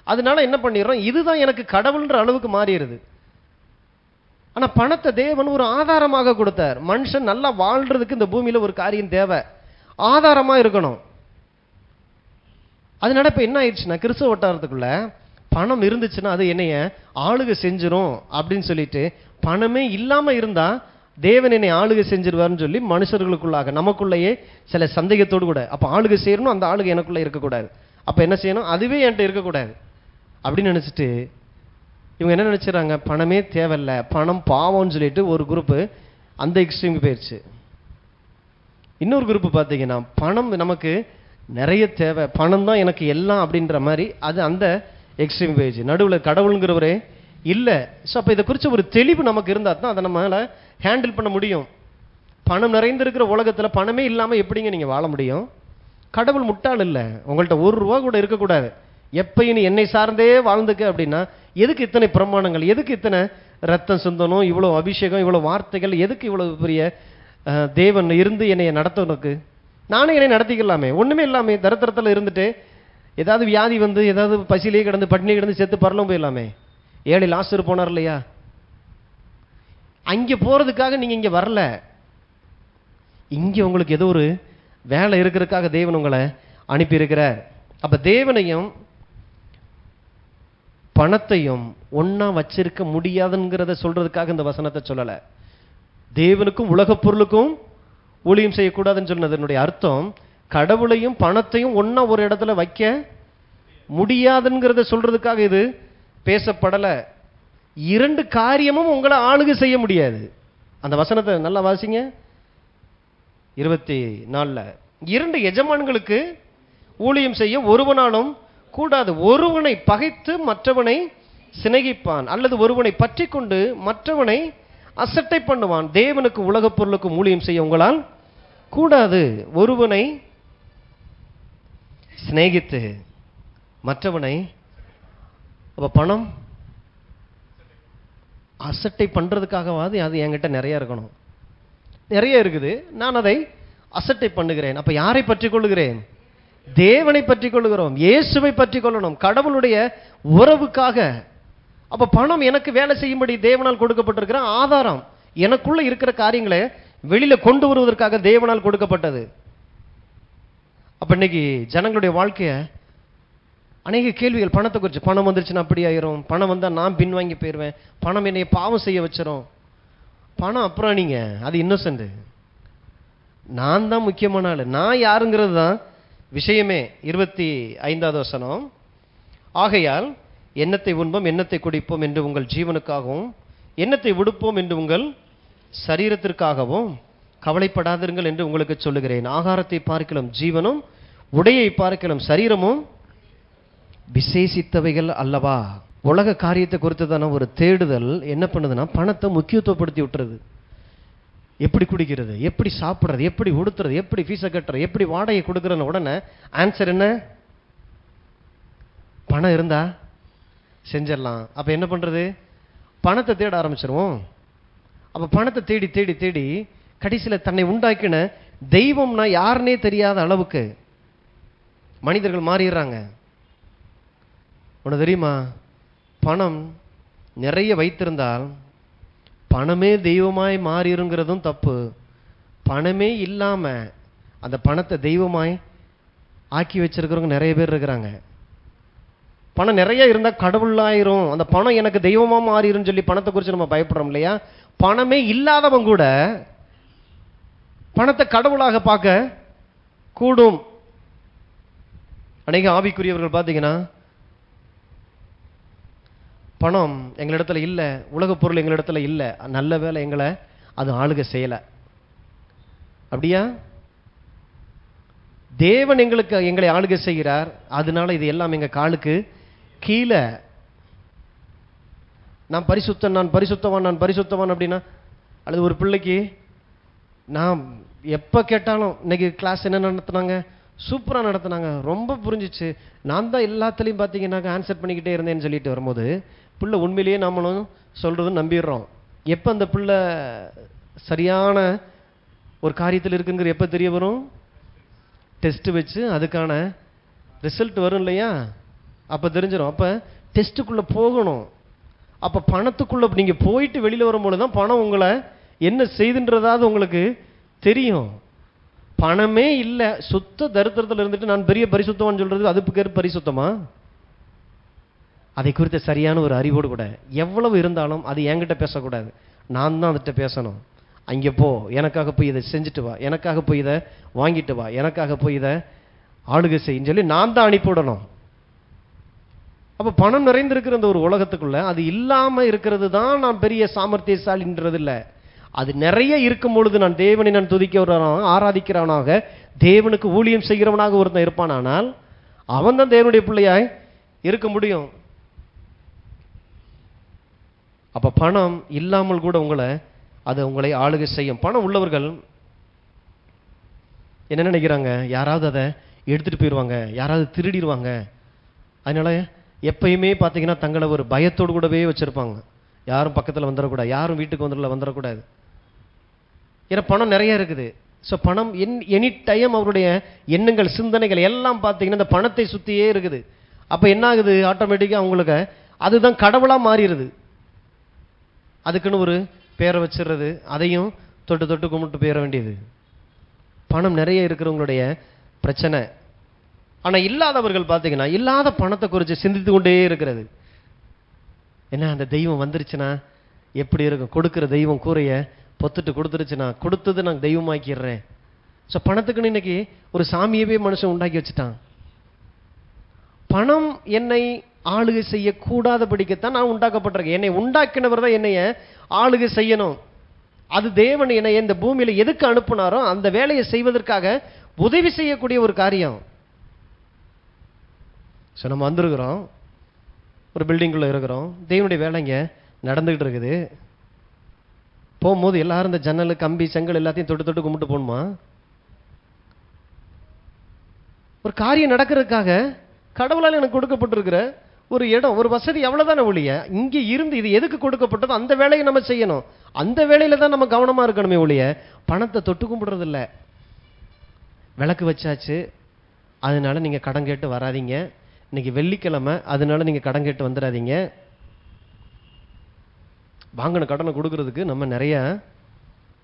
அதனால என்ன பண்ணிடுறோம், இதுதான் எனக்கு கடவுள்ன்ற அளவுக்கு மாறிடுது. ஆனால் பணத்தை தேவன் ஒரு ஆதாரமாக கொடுத்தார். மனுஷன் நல்லா வாழ்றதுக்கு இந்த பூமியில் ஒரு காரியம் தேவை, ஆதாரமாக இருக்கணும். அதனால இப்போ என்ன ஆயிடுச்சுன்னா கிறிஸ்தவ வட்டாரத்துக்குள்ள பணம் இருந்துச்சுன்னா அது என்னைய ஆளுகை செஞ்சிரும் அப்படின்னு சொல்லிட்டு, பணமே இல்லாமல் இருந்தால் தேவன் என்னை ஆளுகை செஞ்சிருவார்னு சொல்லி மனுஷர்களுக்குள்ளாக நமக்குள்ளேயே சில சந்தேகத்தோடு கூட, அப்போ ஆளுகை செய்யணும், அந்த ஆளுகை எனக்குள்ளே இருக்கக்கூடாது, அப்போ என்ன செய்யணும், அதுவே என்கிட்ட இருக்கக்கூடாது அப்படின்னு நினச்சிட்டு இவங்க என்ன நினச்சிடறாங்க, பணமே தேவையில்லை, பணம் பாவம்னு சொல்லிட்டு ஒரு குரூப்பு அந்த எக்ஸ்ட்ரீமுக்கு போயிடுச்சு. இன்னொரு குரூப்பு பார்த்தீங்கன்னா பணம் நமக்கு நிறைய தேவை, பணம் தான் எனக்கு எல்லாம் அப்படின்ற மாதிரி அது அந்த எக்ஸ்ட்ரீம் போயிடுச்சு. நடுவில் கடவுளுங்கிறவரே இல்லை. ஸோ அப்போ இதை குறித்து ஒரு தெளிவு நமக்கு இருந்தால் தான் அதை நம்மளால் ஹேண்டில் பண்ண முடியும். பணம் நிறைந்திருக்கிற உலகத்தில் பணமே இல்லாமல் எப்படிங்க நீங்கள் வாழ முடியும்? கடவுள் முட்டாள் இல்லை, உங்கள்கிட்ட ₹1 கூட இருக்கக்கூடாது, எப்பயும் நீ என்னை சார்ந்தே வாழ்ந்துக்க அப்படின்னா எதுக்கு இத்தனை பிரமாணங்கள், எதுக்கு இத்தனை ரத்தம் சிந்தனம், இவ்வளோ அபிஷேகம், இவ்வளோ வார்த்தைகள், எதுக்கு இவ்வளோ பெரிய தேவன் இருந்து என்னை நடத்தணுக்கு? நானே என்னை நடத்திக்கலாமே, ஒன்றுமே இல்லாமே தரித்திரத்தில் இருந்துட்டு ஏதாவது வியாதி வந்து ஏதாவது பசியிலே கிடந்து பட்டினி கிடந்து செத்து பரலும் போயிடலாமே. 7 லாசரு போனார் இல்லையா, அங்கே போகிறதுக்காக நீங்கள் இங்கே வரல, இங்கே உங்களுக்கு ஏதோ ஒரு வேலை இருக்கிறதுக்காக தேவன் உங்களை அனுப்பியிருக்கிறார். அப்போ தேவனையும் பணத்தையும் ஒன்றா வச்சிருக்க முடியாதுங்கிறத சொல்றதுக்காக இந்த வசனத்தை சொல்லலை. தேவனுக்கும் உலக பொருளுக்கும் ஊழியம் செய்யக்கூடாதுன்னு சொன்னதனுடைய அர்த்தம் கடவுளையும் பணத்தையும் ஒன்றா ஒரு இடத்துல வைக்க முடியாதுங்கிறத சொல்றதுக்காக இது பேசப்படலை. 2 காரியமும் உங்களை ஆளுகை செய்ய முடியாது. அந்த வசனத்தை நல்லா வாசிங்க. 24 2 எஜமான்களுக்கு ஊழியம் செய்ய ஒருவனாலும் கூடாது. ஒருவனை பகைத்து மற்றவனை சிநேகிப்பான், அல்லது ஒருவனை பற்றி கொண்டு மற்றவனை அசட்டை பண்ணுவான். தேவனுக்கு உலக பொருளுக்கும் ஊழியம் செய்ய உங்களால் கூடாது. ஒருவனை சிநேகித்து மற்றவனை, அப்ப பணம் அசட்டை பண்றதுக்காகவாது அது என்கிட்ட நிறைய இருக்கணும், நிறைய இருக்குது, நான் அதை அசட்டை பண்ணுகிறேன். அப்ப யாரை பற்றி கொள்ளுகிறேன்? தேவனை பற்றி கொள்ளுகிறோம், இயேசுவை பற்றி கொள்ளணும், கடவுளுடைய உறவுக்காக. அப்ப பணம் எனக்கு வேலை செய்யும்படி தேவனால் கொடுக்கப்பட்டிருக்கிற ஆதாரம், எனக்குள்ள இருக்கிற காரியங்களை வெளியில கொண்டு வருவதற்காக தேவனால் கொடுக்கப்பட்டது. அப்ப இன்னைக்கு ஜனங்களுடைய வாழ்க்கைய அநேக கேள்விகள் பணத்தை குறித்து. பணம் வந்துருச்சுன்னா அப்படி ஆயிரும், பணம் வந்தா நான் பின்வாங்கி போயிடுவேன், பணம் என்னைய பாவம் செய்ய வச்சிரும், பணம் அப்புறம் நீங்க அது இன்னோசென்ட். நான் தான் முக்கியமான ஆளு, நான் யாருங்கிறது தான் விஷயமே. 25வது வசனம், ஆகையால் எண்ணத்தை உண்போம் எண்ணத்தை குடிப்போம் என்று உங்கள் ஜீவனுக்காகவும் எண்ணத்தை உடுப்போம் என்று உங்கள் சரீரத்திற்காகவும் கவலைப்படாதிருங்கள் என்று உங்களுக்கு சொல்லுகிறேன். ஆகாரத்தை பார்க்கலாம் ஜீவனும் உடையை பார்க்கலாம் சரீரமும் விசேஷித்தவைகள் அல்லவா. உலக காரியத்தை குறித்ததான ஒரு தேடுதல் என்ன பண்ணுதுன்னா பணத்தை முக்கியத்துவப்படுத்தி விட்டுறது. எப்படி குடிக்கிறது, எப்படி சாப்பிட்றது, எப்படி உடுத்துறது, எப்படி ஃபீஸை கட்டுறது, எப்படி வாடகை கொடுக்குறன்னு உடனே ஆன்சர் என்ன? பணம் இருந்தா செஞ்சிடலாம். அப்போ என்ன பண்ணுறது? பணத்தை தேட ஆரம்பிச்சிருவோம். அப்போ பணத்தை தேடி தேடி தேடி கடைசியில் தன்னை உண்டாக்கின தெய்வம்னா யாருன்னே தெரியாத அளவுக்கு மனிதர்கள் மாறிடுறாங்க. உனக்கு தெரியுமா, பணம் நிறைய வைத்திருந்தால் பணமே தெய்வமாய் மாறிருங்கிறதும் தப்பு. பணமே இல்லாமல் அந்த பணத்தை தெய்வமாய் ஆக்கி வச்சிருக்கிறவங்க நிறைய பேர் இருக்கிறாங்க. பணம் நிறைய இருந்தால் கடவுளாயிரும், அந்த பணம் எனக்கு தெய்வமாக மாறிடும் சொல்லி பணத்தை குறித்து நம்ம பயப்படுறோம் இல்லையா? பணமே இல்லாதவங்க கூட பணத்தை கடவுளாக பார்க்க கூடும். அநேக ஆவிக்குரியவர்கள் பார்த்தீங்கன்னா பணம் எங்களிடத்துல இல்லை, உலகப் பொருள் எங்களிடத்துல இல்லை, நல்ல வேலை எங்களை அது ஆளுகை செய்யலை. அப்படியா? தேவன் எங்களை ஆளுகை செய்கிறார், அதனால இது எல்லாம் எங்கள் காலுக்கு கீழே. நான் பரிசுத்தன், நான் பரிசுத்தவான், நான் பரிசுத்தவான் அப்படின்னா, அல்லது ஒரு பிள்ளைக்கு நான் எப்போ கேட்டாலும் இன்னைக்கு கிளாஸ் என்ன நடத்துனாங்க, சூப்பராக நடத்துனாங்க, ரொம்ப புரிஞ்சிச்சு, நான் தான் எல்லாத்துலேயும் பார்த்தீங்கன்னாக்க ஆன்சர் பண்ணிக்கிட்டே இருந்தேன்னு சொல்லிட்டு வரும்போது பிள்ளை உண்மையிலேயே நம்மளும் சொல்கிறதும் நம்பிடுறோம். எப்போ அந்த பிள்ளை சரியான ஒரு காரியத்தில் இருக்குங்கிற எப்போ தெரிய வரும்? டெஸ்ட்டு வச்சு அதுக்கான ரிசல்ட் வரும் இல்லையா? அப்போ தெரிஞ்சிடும். அப்போ டெஸ்ட்டுக்குள்ளே போகணும். அப்போ பணத்துக்குள்ளே நீங்கள் போயிட்டு வெளியில் வரும்போது தான் பணம் உங்களை என்ன செய்துன்றதாவது உங்களுக்கு தெரியும். பணமே இல்லை, சுத்த தரித்திரத்தில் இருந்துட்டு நான் பெரிய பரிசுத்தமான்னு சொல்கிறது அது பேர் பரிசுத்தமா? அதை குறித்த சரியான ஒரு அறிவோடு கூட எவ்வளவு இருந்தாலும் அது என்கிட்ட பேசக்கூடாது, நான் தான் அதுகிட்ட பேசணும். அங்கே போ, எனக்காக போய் இதை செஞ்சுட்டு வா, எனக்காக போய் இதை வாங்கிட்டு வா, எனக்காக போய் இதை ஆளுகை செய்யுன்னு சொல்லி நான் தான் அனுப்பிவிடணும். அப்போ பணம் நிறைந்திருக்கிற இந்த ஒரு உலகத்துக்குள்ள அது இல்லாமல் இருக்கிறது தான் நான் பெரிய சாமர்த்தியசாலின்றது இல்லை. அது நிறைய இருக்கும் பொழுது நான் தேவனை நான் துதிக்கிறவனாக ஆராதிக்கிறவனாக தேவனுக்கு ஊழியம் செய்கிறவனாக ஒருத்தன் இருப்பானால் அவன் தான் தேவனுடைய பிள்ளையாய் இருக்க முடியும். அப்போ பணம் இல்லாமல் கூட உங்களை ஆளுகை செய்யும். பணம் உள்ளவர்கள் என்ன நினைக்கிறாங்க? யாராவது அதை எடுத்துகிட்டு போயிடுவாங்க, யாராவது திருடிடுவாங்க. அதனால எப்பயுமே பார்த்தீங்கன்னா தங்களை ஒரு பயத்தோடு கூடவே வச்சுருப்பாங்க. யாரும் பக்கத்தில் வந்துடக்கூடாது, யாரும் வீட்டுக்கு வந்துடக்கூடாது. ஏன்னா பணம் நிறைய இருக்குது. ஸோ பணம் எனி டைம் அவருடைய எண்ணங்கள் சிந்தனைகள் எல்லாம் பார்த்தீங்கன்னா இந்த பணத்தை சுற்றியே இருக்குது. அப்போ என்ன ஆகுது? ஆட்டோமேட்டிக்காக அவங்களுக்கு அதுதான் கடவுளாக மாறிடுது. அதுக்குன்னு ஒரு பேரை வச்சிடுறது, அதையும் தொட்டு தொட்டு கும்பிட்டு போயிட வேண்டியது. பணம் நிறைய இருக்கிறவங்களுடைய பிரச்சனை. ஆனால் இல்லாதவர்கள் பார்த்தீங்கன்னா இல்லாத பணத்தை குறித்து சிந்தித்து கொண்டே இருக்கிறது. என்ன அந்த தெய்வம் வந்துருச்சுன்னா எப்படி இருக்கும்? கொடுக்குற தெய்வம் கூரையை பொத்துட்டு கொடுத்துருச்சுன்னா கொடுத்தது நான் தெய்வமாக்கிடுறேன். ஸோ பணத்துக்குன்னு இன்னைக்கு ஒரு சாமியவே மனுஷன் உண்டாக்கி வச்சுட்டான். பணம் என்னை ஆளுகை செய்யக்கூடாதபடிக்கத்தான் நான் உண்டாக்கப்பட்டிருக்கேன். என்னை உண்டாக்கினவர் தான் என்னைய ஆளுகை செய்யணும். அது தேவன் என்னை இந்த பூமியில் எதுக்கு அனுப்புனாரோ அந்த வேலையை செய்வதற்காக உதவி செய்யக்கூடிய ஒரு காரியம். ஸோ நம்ம வந்திருக்கிறோம், ஒரு பில்டிங்குள்ளே இருக்கிறோம், தேவனுடைய வேலை இங்கே நடந்துகிட்டு இருக்குது. போகும்போது எல்லாரும் இந்த ஜன்னல் கம்பி செங்கல் எல்லாத்தையும் தொட்டு தொட்டு கும்பிட்டு போகணுமா? ஒரு காரியம் நடக்கிறதுக்காக கடவுளால் எனக்கு கொடுக்கப்பட்டிருக்கிற ஒரு இடம், ஒரு வசதி எவ்வளோதானே ஒழிய இங்கே இருந்து இது எதுக்கு கொடுக்கப்பட்டதோ அந்த வேலையை நம்ம செய்யணும். அந்த வேலையில தான் நம்ம கவனமாக இருக்கணுமே ஒழிய பணத்தை தொட்டு கும்பிடுறது இல்லை. விளக்கு வச்சாச்சு, அதனால நீங்கள் கடன் கேட்டு வராதிங்க. இன்னைக்கு வெள்ளிக்கிழமை, அதனால நீங்கள் கடன் கேட்டு வந்துடாதீங்க. வாங்கின கடனை கொடுக்கறதுக்கு நம்ம நிறைய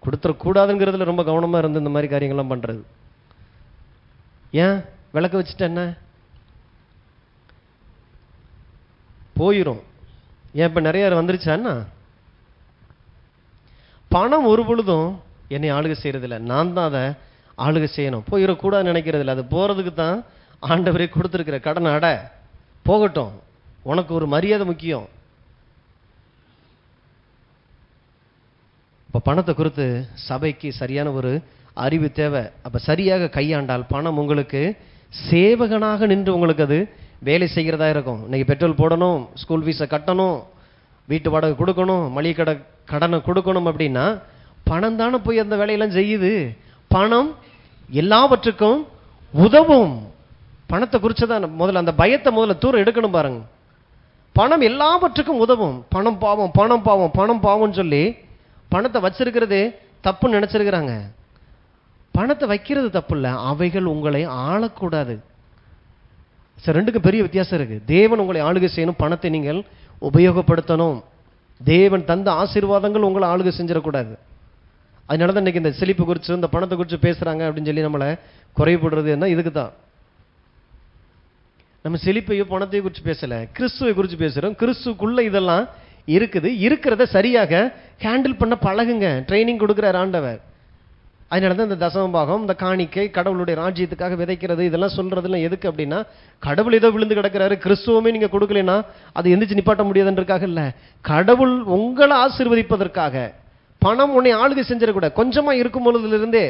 கொடுத்துடக்கூடாதுங்கிறதுல ரொம்ப கவனமாக இருந்து இந்த மாதிரி காரியங்கள்லாம் பண்ணுறது. ஏன் விளக்கு வச்சுட்டு என்ன போயிடும்? ஏன் இப்போ நிறைய வந்துருச்சான்னா பணம் ஒரு பொழுதும் என்னை ஆளுகை செய்யறதில்லை, நான் தான் அதை ஆளுகை செய்யணும். போயிடக்கூடாது நினைக்கிறது இல்லை. அது போறதுக்கு தான் ஆண்டவரே கொடுத்துருக்கிற கடன் அடை போகட்டும், உனக்கு ஒரு மரியாதை முக்கியம். இப்போ பணத்தை குறித்து சபைக்கு சரியான ஒரு அறிவு தேவை. அப்போ சரியாக கையாண்டால் பணம் உங்களுக்கு சேவகனாக நின்று உங்களுக்கு அது வேலை செய்கிறதா இருக்கும். இன்னைக்கு பெட்ரோல் போடணும், ஸ்கூல் ஃபீஸை கட்டணும், வீட்டு வாடகை கொடுக்கணும், மளிகை கடனை கொடுக்கணும் அப்படின்னா பணம் தானே போய் அந்த வேலையெல்லாம் செய்யுது. பணம் எல்லாவற்றுக்கும் உதவும். பணத்தை குறிச்சுதான் முதல்ல அந்த பயத்தை முதல்ல தூரம் எடுக்கணும் பாருங்க. பணம் எல்லாவற்றுக்கும் உதவும். பணம் பாவம், பணம் பாவம், பணம் பாவம்னு சொல்லி பணத்தை வச்சிருக்கிறது தப்புன்னு நினைச்சிருக்கிறாங்க. பணத்தை வைக்கிறது தப்பு இல்லை, அவைகள் உங்களை ஆளக்கூடாது. சார், ரெண்டுக்கும் பெரிய வித்தியாசம் இருக்கு. தேவன் உங்களை ஆளுகை செய்யணும், பணத்தை நீங்கள் உபயோகப்படுத்தணும். தேவன் தந்த ஆசீர்வாதங்கள் உங்களை ஆளுகை செஞ்சிடக்கூடாது. அதனால தான் இன்னைக்கு இந்த செழிப்பு குறித்து இந்த பணத்தை குறித்து பேசுறாங்க அப்படின்னு சொல்லி நம்மளை குறைபடுறது என்ன இதுக்கு தான். நம்ம செழிப்பையோ பணத்தையோ குறித்து பேசல, கிறிஸ்துவை குறித்து பேசுறோம். கிறிஸ்துக்குள்ள இதெல்லாம் இருக்குது. இருக்கிறத சரியாக ஹேண்டில் பண்ண பழகுங்க. ட்ரைனிங் கொடுக்குறார் ஆண்டவர். அதனால தான் இந்த தசம பாகம், இந்த காணிக்கை, கடவுளுடைய ராஜ்யத்துக்காக விதைக்கிறது, இதெல்லாம் சொல்றதுல எதுக்கு அப்படின்னா, கடவுள் ஏதோ விழுந்து கிடக்கிறாரு, கிறிஸ்துவமே நீங்க கொடுக்கலன்னா அது எந்திரிச்சு நிப்பாட்ட முடியாதுன்றதுக்காக இல்ல, கடவுள் உங்களை ஆசீர்வதிப்பதற்காக. பணம் உன்னை ஆளுகை செஞ்சிடக்கூடாது. கொஞ்சமா இருக்கும் பொழுதுல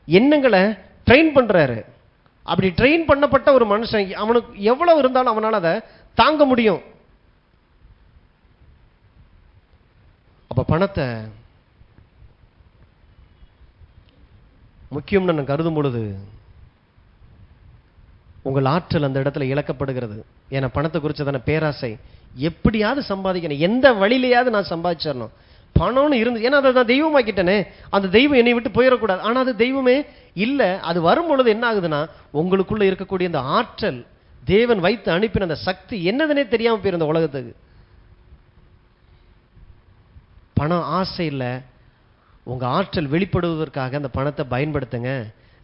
எண்ணங்களை ட்ரெயின் பண்றாரு. அப்படி ட்ரெயின் பண்ணப்பட்ட ஒரு மனுஷன் அவனுக்கு எவ்வளவு இருந்தாலும் அவனால் அதை தாங்க முடியும். அப்ப பணத்தை முக்கியம்னு நான் கருதும் பொழுது உங்கள் ஆற்றல் அந்த இடத்துல இழக்கப்படுகிறது. ஏன்னா பணத்தை குறிச்சதான பேராசை, எப்படியாவது சம்பாதிக்கணும், எந்த வழியிலையாவது நான் சம்பாதிச்சிடணும். பணம்னு இருந்து, ஏன்னா அதை நான் தெய்வமாக்கிட்டேனே, அந்த தெய்வம் என்னை விட்டு போயிடக்கூடாது. ஆனால் அது தெய்வமே இல்லை. அது வரும் பொழுது என்ன ஆகுதுன்னா, உங்களுக்குள்ள இருக்கக்கூடிய அந்த ஆற்றல், தேவன் வைத்து அனுப்பின அந்த சக்தி என்னதுன்னே தெரியாமல் போயிருந்த உலகத்துக்கு. பணம் ஆசை இல்லை, உங்க ஆற்றல் வெளிப்படுவதற்காக அந்த பணத்தை பயன்படுத்துங்க.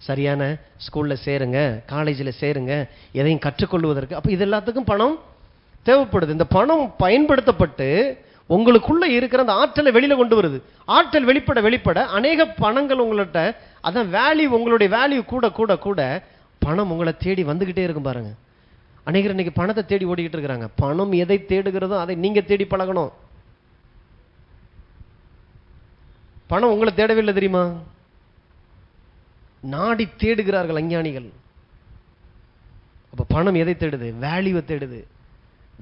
சரியான ஸ்கூல்ல சேருங்க, காலேஜில் சேருங்க, எதையும் கற்றுக்கொள்வதற்கு. அப்போ இது எல்லாத்துக்கும் பணம் தேவைப்படுது. இந்த பணம் பயன்படுத்தப்பட்டு உங்களுக்குள்ள இருக்கிற அந்த ஆற்றலை வெளியில கொண்டு வருது. ஆற்றல் வெளிப்பட வெளிப்பட அநேக பணங்கள் உங்கள்கிட்ட, அதான் வேல்யூ, உங்களுடைய வேல்யூ கூட கூட கூட பணம் உங்களை தேடி வந்துகிட்டே இருக்கும் பாருங்க. அநேகர் இன்னைக்கு பணத்தை தேடி ஓடிக்கிட்டு இருக்கிறாங்க. பணம் எதை தேடுகிறதோ அதை நீங்க தேடி பழகணும். பணம் உங்களை தேடவே இல்லை தெரியுமா? நாடி தேடுகிறார்கள் அஞ்ஞானிகள். அப்ப பணம் எதை தேடுது? வேல்யூவை தேடுது.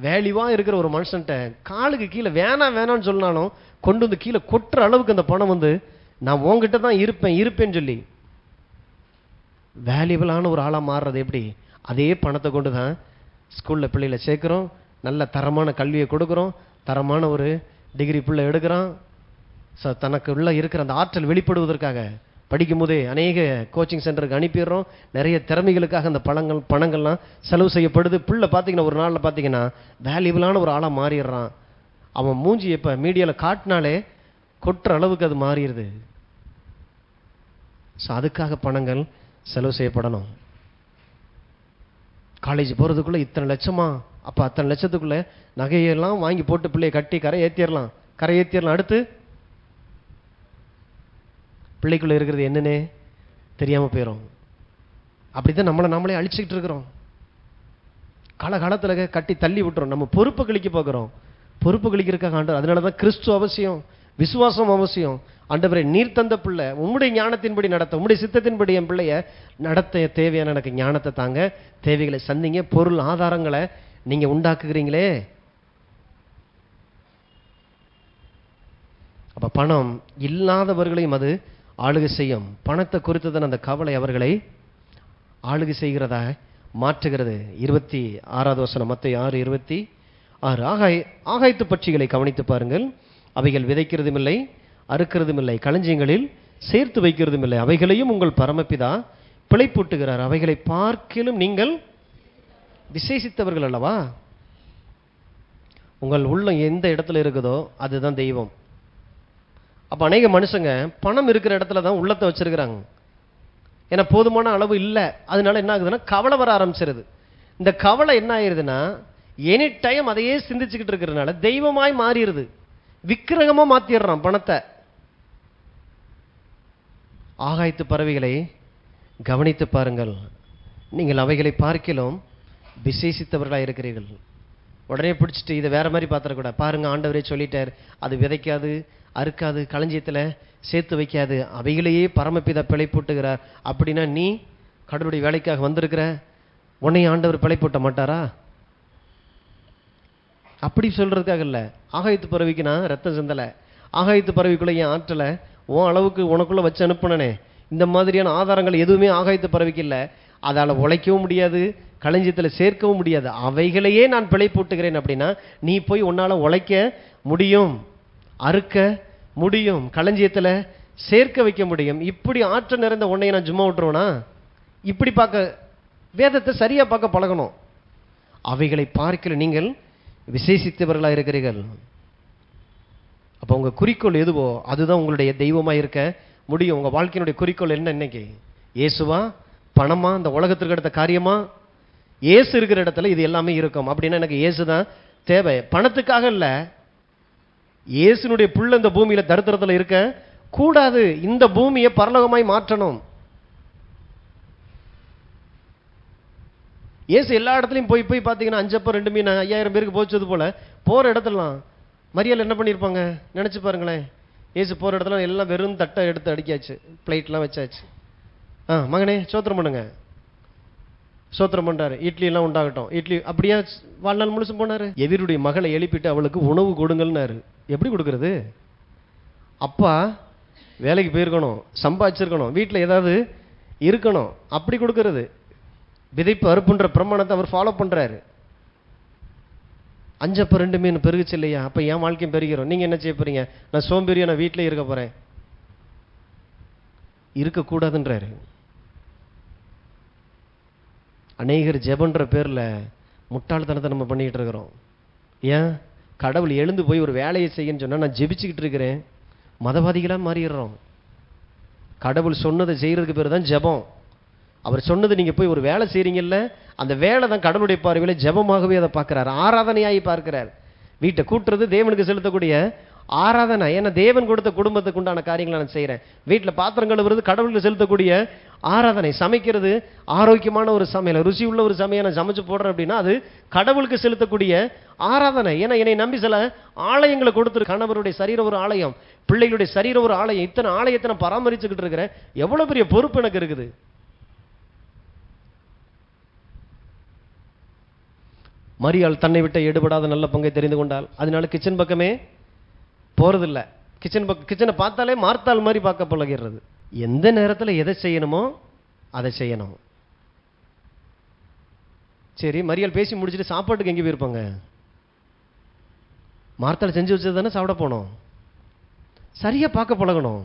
வேல்யூவா இருக்கிற ஒரு மனுஷன்ட்ட காலுக்கு கீழே வேணாம் வேணாம்னு சொன்னாலும் கொண்டு வந்து கீழே கொட்டுற அளவுக்கு அந்த பணம் வந்து, நான் உங்ககிட்ட தான் இருப்பேன்னு சொல்லி வேல்யூபிளான ஒரு ஆளா மாறுறது எப்படி? அதே பணத்தை கொண்டு தான் ஸ்கூல்ல பிள்ளைகளை சேர்க்கிறோம், நல்ல தரமான கல்வியை கொடுக்குறோம், தரமான ஒரு டிகிரி பிள்ளை எடுக்கிறான். தனக்கு உள்ள இருக்கிற அந்த ஆற்றல் வெளிப்படுவதற்காக படிக்கும் போதே அநேக கோச்சிங் சென்டருக்கு அனுப்பிடுறோம். நிறைய திறமைகளுக்காக அந்த பணங்கள்லாம் செலவு செய்யப்படுது. பிள்ளை பார்த்தீங்கன்னா ஒரு நாளில் பார்த்தீங்கன்னா வேல்யூபிளான ஒரு ஆளாக மாறிடுறான். அவன் மூஞ்சி இப்போ மீடியாவில் காட்டினாலே கொட்டுற அளவுக்கு அது மாறிடுது. ஸோ அதுக்காக பணங்கள் செலவு செய்யப்படணும். காலேஜ் போகிறதுக்குள்ளே இத்தனை லட்சமா, அப்போ அத்தனை லட்சத்துக்குள்ளே நகையெல்லாம் வாங்கி போட்டு பிள்ளையை கட்டி கரை ஏற்றிடலாம். அடுத்து பிள்ளைக்குள்ள இருக்கிறது என்னன்னே தெரியாம போயிடும். அப்படிதான் நம்மளே அழிச்சுக்கிட்டு இருக்கிறோம். காலகாலத்துல கட்டி தள்ளி விட்டுறோம். நம்ம பொறுப்பு கழிக்க பார்க்கிறோம். பொறுப்பு கழிக்கிறதுக்காக ஆண்டவர், அதனாலதான் கிறிஸ்து அவசியம், விசுவாசம் அவசியம். ஆண்டவரே, நீர் தந்த பிள்ளை உம்முடைய ஞானத்தின்படி நடத்த, உம்முடைய சித்தத்தின்படி என் பிள்ளைய நடத்த தேவையான எனக்கு ஞானத்தை தாங்க, தேவைகளை சந்திங்க, பொருள் ஆதாரங்களை நீங்க உண்டாக்குகிறீங்களே. அப்ப பணம் இல்லாதவர்களையும் அது ஆளுகை செய்யும். பணத்தை குறித்ததன் அந்த கவலை அவர்களை ஆளுகை செய்கிறதா மாற்றுகிறது. 26வது வசனம், மத்தேயு 6:26. ஆகாயத்து பட்சிகளை கவனித்து பாருங்கள், அவைகள் விதைக்கிறதும் இல்லை, அறுக்கிறதும் இல்லை, களஞ்சியங்களில் சேர்த்து வைக்கிறதும் இல்லை, அவைகளையும் உங்கள் பரமபிதா பிழைப்பூட்டுகிறார். அவைகளை பார்க்கிலும் நீங்கள் விசேஷித்தவர்கள் அல்லவா? உங்கள் உள்ளம் எந்த இடத்துல இருக்குதோ அதுதான் தெய்வம். அப்ப அநேக மனுஷங்க பணம் இருக்கிற இடத்துல தான் உள்ளத்தை வச்சிருக்கிறாங்க. ஏன்னா போதுமான அளவு இல்லை. அதனால என்ன ஆகுதுன்னா கவலை வர ஆரம்பிச்சிருது. இந்த கவலை என்ன ஆயிருதுன்னா எனி டைம் அதையே சிந்திச்சுக்கிட்டு இருக்கிறதுனால தெய்வமாய் மாறிடுது. விக்கிரகமா மாத்திடுறான் பணத்தை. ஆகாயத்து பறவைகளை கவனித்து பாருங்கள், நீங்கள் அவைகளை பார்க்கிலும் விசேஷித்தவர்களாக இருக்கிறீர்கள். உடனே பிடிச்சிட்டு இதை வேற மாதிரி பார்த்துடக்கூடாது. பாருங்க, ஆண்டவரே சொல்லிட்டார், அது விதைக்காது, அறுக்காது, களஞ்சியத்தில் சேர்த்து வைக்காது, அவைகளையே பரமபிதா பிழைப்பூட்டுகிறார். அப்படின்னா நீ கடவுளுடைய வேலைக்காக வந்திருக்கிற, உன்னையும் ஆண்டவர் பிழைப்பூட்ட மாட்டாரா? அப்படி சொல்றதுக்காக இல்லை. ஆகாயத்து பறவைக்கு நான் ரத்தம் சிந்தலை, ஆகாயத்து பறவைக்குள்ள என் ஆற்றலை உன் அளவுக்கு உனக்குள்ள வச்சு அனுப்புனனே. இந்த மாதிரியான ஆதாரங்கள் எதுவுமே ஆகாயத்து பறவைக்கு இல்லை. அதால் உழைக்கவும் முடியாது, களஞ்சியத்தில் சேர்க்கவும் முடியாது. அவைகளையே நான் பிழைப்பூட்டுகிறேன். அப்படின்னா நீ போய் உன்னால் உழைக்க முடியும், அறுக்க முடியும், களஞ்சியத்தில் சேர்க்க வைக்க முடியும். இப்படி ஆற்றல் நிறைந்த உன்னையை நான் சும்மா விட்டுருவேனா? இப்படி பார்க்க, வேதத்தை சரியா பார்க்க பழகணும். அவைகளை பார்க்கிற நீங்கள் விசேஷித்தவர்களாக இருக்கிறீர்கள். அப்போ உங்க குறிக்கோள் எதுவோ அதுதான் உங்களுடைய தெய்வமாக இருக்க முடியும். உங்க வாழ்க்கையினுடைய குறிக்கோள் என்ன இன்னைக்கு? இயேசுவா, பணமா, இந்த உலகத்திற்கு அடுத்த காரியமா? இயேசு இருக்கிற இடத்துல இது எல்லாமே இருக்கும். அப்படின்னா எனக்கு இயேசு தான் தேவை, பணத்துக்காக இல்லை. இயேசுனுடைய புள்ள இந்த பூமியில தரித்திரத்தில் இருக்க கூடாது. இந்த பூமியை பரலோகமாய் மாற்றணும். இயேசு எல்லா இடத்துலையும் போய் போய் பார்த்தீங்கன்னா 5 அப்பம் 2 மீன் 5000 பேருக்கு போச்சது போல போகிற இடத்துலாம் மரியாதை என்ன பண்ணியிருப்பாங்க நினச்சி பாருங்களேன். இயேசு போகிற இடத்துல எல்லாம் வெறும் தட்டை எடுத்து அடிக்காச்சு, பிளேட்லாம் வச்சாச்சு. மகனே சோத்திரம் பண்ணுங்க, சோத்திரம் பண்ணுறாரு, இட்லி எல்லாம் உண்டாகட்டும், இட்லி. அப்படியே வாழ்நாள் முழுசும் போனார். எதிருடைய மகளை எழுப்பிட்டு அவளுக்கு உணவு கொடுங்கள்னாரு. எப்படி கொடுக்கறது? அப்பா வேலைக்கு போயிருக்கணும், சம்பாதிச்சிருக்கணும், வீட்டில் ஏதாவது இருக்கணும், அப்படி கொடுக்கறது. விதைப்பு அறுப்புன்ற பிரமாணத்தை அவர் ஃபாலோ பண்ணுறாரு. 5 அப்பம் 2 மீன் பெருகுச்சு இல்லையா? அப்போ என் வாழ்க்கையும் பெருகிறோம். நீங்கள் என்ன செய்ய போறீங்க? நான் சோம்பேறியா, நான் வீட்டிலே இருக்க போகிறேன். இருக்கக்கூடாதுன்றாரு. அநேகர் ஜெபன்ற பேரில் முட்டாள்தனத்தை நம்ம பண்ணிக்கிட்டு இருக்கிறோம். ஏன்? கடவுள் எழுந்து போய் ஒரு வேலையை செய்யன்னு சொன்னால் நான் ஜெபிச்சுக்கிட்டு இருக்கிறேன், மதவாதிகளாக மாறிடுறோம். கடவுள் சொன்னதை செய்கிறதுக்கு பேர் தான் ஜெபம். அவர் சொன்னது நீங்கள் போய் ஒரு வேலை செய்கிறீங்கல்ல, அந்த வேலை தான் கடவுளுடைய பார்வையில் ஜெபமாகவே அதை பார்க்குறாரு, ஆராதனையாகி பார்க்கிறார். வீட்டை கூட்டுறது தேவனுக்கு செலுத்தக்கூடிய ஆராதனை. ஏன்னா தேவன் கொடுத்த குடும்பத்துக்கு உண்டான காரியங்களை நான் செய்கிறேன். வீட்டில் பாத்திரம் கழுவுறது கடவுளுக்கு செலுத்தக்கூடிய ஆராதனை. சமைக்கிறது ஆரோக்கியமான ஒரு சமையல், ருசி உள்ள ஒரு சமையல் நான் சமைச்சு போடுறேன் அப்படின்னா அது கடவுளுக்கு செலுத்தக்கூடிய ஆராதனை. ஏன்னா என்னை நம்பி சில ஆலயங்களை கொடுத்துரு. கணவருடைய சரீரம் ஒரு ஆலயம், பிள்ளைகளுடைய சரீரம் ஒரு ஆலயம். இத்தனை ஆலயத்தை நான் பராமரிச்சுக்கிட்டு இருக்கிறேன். எவ்வளோ பெரிய பொறுப்பு எனக்கு இருக்குது. மரியாள் தன்னை விட்ட எடுபடாத நல்ல பங்கை தெரிந்து கொண்டாள். அதனால கிச்சன் பக்கமே போறதில்லை. கிச்சனை பார்த்தாலே மார்த்தாள் மாதிரி பார்க்க பழகிறது. எந்த நேரத்தில் எதை செய்யணுமோ அதை செய்யணும். சரி, மரியாள் பேசி முடிச்சுட்டு சாப்பாட்டுக்கு எங்கே போயிருப்பாங்க? மார்த்தாள் செஞ்சு வச்சது தானே சாப்பிட போனோம். சரியா பார்க்க பழகணும்.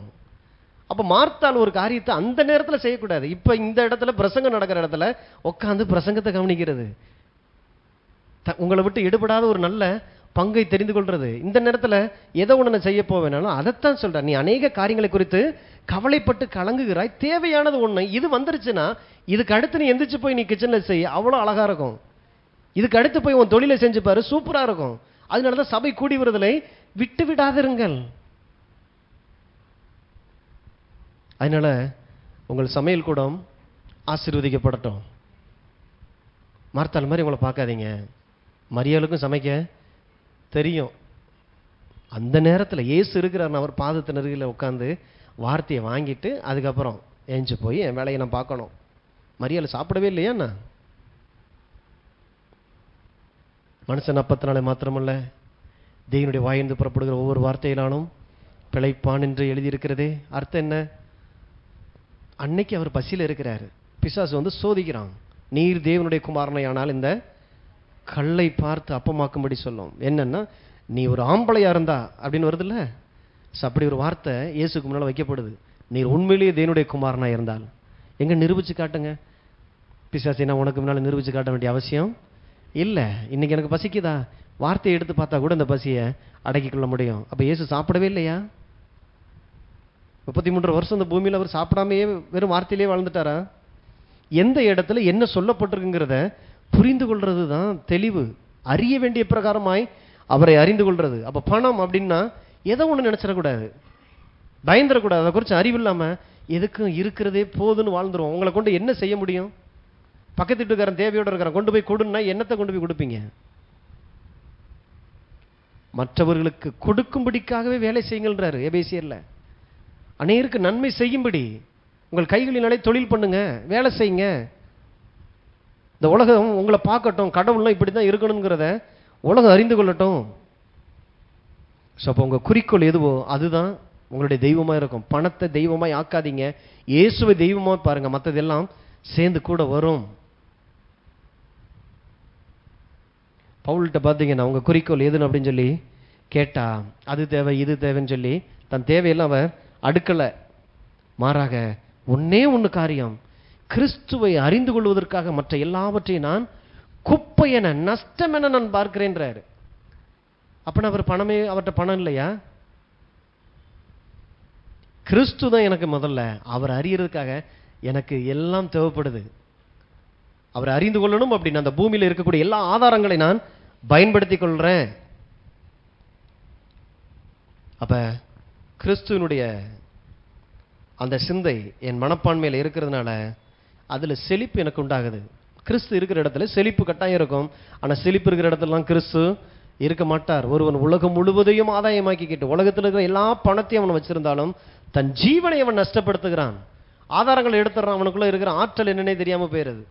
அப்போ மார்த்தாள் ஒரு காரியத்தை அந்த நேரத்தில் செய்யக்கூடாது. இப்போ இந்த இடத்துல பிரசங்கம் நடக்கிற இடத்துல உட்காந்து பிரசங்கத்தை கவனிக்கிறது, உங்களை விட்டு எடுபடாத ஒரு நல்ல பங்கை தெரிந்து கொள்றது. இந்த நேரத்தில் எதை ஒன்று நான் செய்ய போவேனாலும் அதைத்தான் சொல்கிறேன். நீ அநேக காரியங்களை குறித்து கவலைப்பட்டு கலங்குகிறாய். தேவையானது ஒன்று இது வந்துருச்சுன்னா இதுக்கு அடுத்து நீ எந்திரிச்சு போய் நீ கிச்சனில் செய்ய, அவ்வளோ அழகாக இருக்கும். இதுக்கு அடுத்து போய் உன் தொழிலை செஞ்சு பாரு, சூப்பராக இருக்கும். அதனால தான் சபை கூடி வருதலை விட்டு விடாதிருங்கள். அதனால உங்கள் சமையல் கூடம் ஆசீர்வதிக்கப்படட்டும். மார்த்தாள் மாதிரி உங்களை பார்க்காதீங்க. மரியாளுக்கும் சமைக்க தெரியும். அந்த நேரத்தில் இயேசு இருக்கிறார், அவர் பாதத்தின் அருகில் உட்காந்து வார்த்தையை வாங்கிட்டு அதுக்கப்புறம் ஏஞ்சி போய் என் வேலையை நான் பார்க்கணும். மரியாதை சாப்பிடவே இல்லையாண்ணா? மனுஷன் அப்பத்தினாலே மாத்திரமல்ல தேவனுடைய வாயிலிருந்து புறப்படுகிற ஒவ்வொரு வார்த்தையினாலும் பிழைப்பான் என்று எழுதியிருக்கிறதே. அர்த்தம் என்ன? அன்னைக்கு அவர் பசியில் இருக்கிறாரு, பிசாசு வந்து சோதிக்கிறான். நீர் தேவனுடைய குமாரனை ஆனால் இந்த கல்லை பார்த்து அப்பமாக்கும்படி சொல்லும். என்னன்னா, நீ ஒரு ஆம்பளையா இருந்தா அப்படின்னு வருது இல்ல, அப்படி ஒரு வார்த்தை இயேசுக்கு முன்னால் வைக்கப்படுது. நீர் உண்மையிலேயே தேவனுடைய குமாரனா இருந்தால் எங்க நிரூபிச்சு காட்டுங்க. பிசாசை நான் உனக்கு முன்னால் நிரூபிச்சு காட்ட வேண்டிய அவசியம் இல்லை. இன்னைக்கு எனக்கு பசிக்குதா, வார்த்தையை எடுத்து பார்த்தா கூட இந்த பசியை அடக்கி கொள்ள முடியும். அப்போ இயேசு சாப்பிடவே இல்லையா? 33 வருஷம் இந்த பூமியில் அவர் சாப்பிடாமையே வெறும் வார்த்தையிலே வாழ்ந்துட்டாரா? எந்த இடத்துல என்ன சொல்லப்பட்டிருக்குங்கிறத புரிந்து கொள்றது தான் தெளிவு. அறிய வேண்டிய பிரகாரமாய் அவரை அறிந்து கொள்றது. அப்போ பணம் அப்படின்னா எதை ஒன்று நினைச்சிடக்கூடாது, பயந்துடக்கூடாது. அதை குறித்து அறிவு இல்லாமல் எதுக்கும் இருக்கிறதே போதுன்னு வாழ்ந்துருவோம். உங்களை கொண்டு என்ன செய்ய முடியும்? பக்கத்து வீட்டுக்காரன் தேவையோடு இருக்கிறான், கொண்டு போய் கொடுன்னா என்னத்தை கொண்டு போய் கொடுப்பீங்க? மற்றவர்களுக்கு கொடுக்கும்படிக்காகவே வேலை செய்யுங்கள்ன்றாரு எபேசியர்ல. அநேருக்கு நன்மை செய்யும்படி உங்கள் கைகளினாலே தொழில் பண்ணுங்க, வேலை செய்யுங்க. இந்த உலகம் உங்களை பார்க்கட்டும், கடவுள்லாம் இப்படி தான் இருக்கணுங்கிறத உலகம் அறிந்து கொள்ளட்டும். ஸோ அப்போ உங்கள் குறிக்கோள் எதுவோ அதுதான் உங்களுடைய தெய்வமாக இருக்கும். பணத்தை தெய்வமாய் ஆக்காதீங்க, இயேசுவை தெய்வமாக பாருங்க, மற்றதெல்லாம் சேர்ந்து கூட வரும். பவுல்கிட்ட பார்த்தீங்கன்னா உங்கள் குறிக்கோள் எதுன்னு அப்படின்னு சொல்லி கேட்டா, அது தேவை இது தேவைன்னு சொல்லி தன் தேவையெல்லாம் அவர் அடுக்கலை. மாறாக ஒன்னே ஒன்று காரியம், கிறிஸ்துவை அறிந்து கொள்வதற்காக மற்ற எல்லாவற்றையும் நான் குப்பை என நஷ்டம் என நான் பார்க்கிறேன்றாரு. அப்படின்னா அவர் பணமே, அவர்கிட்ட பணம் இல்லையா? கிறிஸ்து தான் எனக்கு முதல்ல. அவர் அறியறதுக்காக எனக்கு எல்லாம் தேவைப்படுது. அவரை அறிந்து கொள்ளணும் அப்படின்னு அந்த பூமியில் இருக்கக்கூடிய எல்லா ஆதாரங்களை நான் பயன்படுத்தி கொள்றேன். அப்ப கிறிஸ்துவனுடைய அந்த சிந்தை என் மனப்பான்மையில் இருக்கிறதுனால அதுல செழிப்பு எனக்கு உண்டாகுது. கிறிஸ்து இருக்கிற இடத்துல செழிப்பு கட்டாயம் இருக்கும். ஆனா செழிப்பு இருக்கிற இடத்துலலாம் கிறிஸ்து இருக்க மாட்டார். ஒருவன் உலகம் முழுவதையும் ஆதாயமாக்கிக்கிட்டு உலகத்தில் இருக்கிற எல்லா பணத்தையும் அவன் வச்சிருந்தாலும் தன் ஜீவனை அவன் நஷ்டப்படுத்துகிறான். ஆதாரங்களை எடுத்துறான், அவனுக்குள்ள இருக்கிற ஆற்றல் என்னன்னே தெரியாம போயிருது.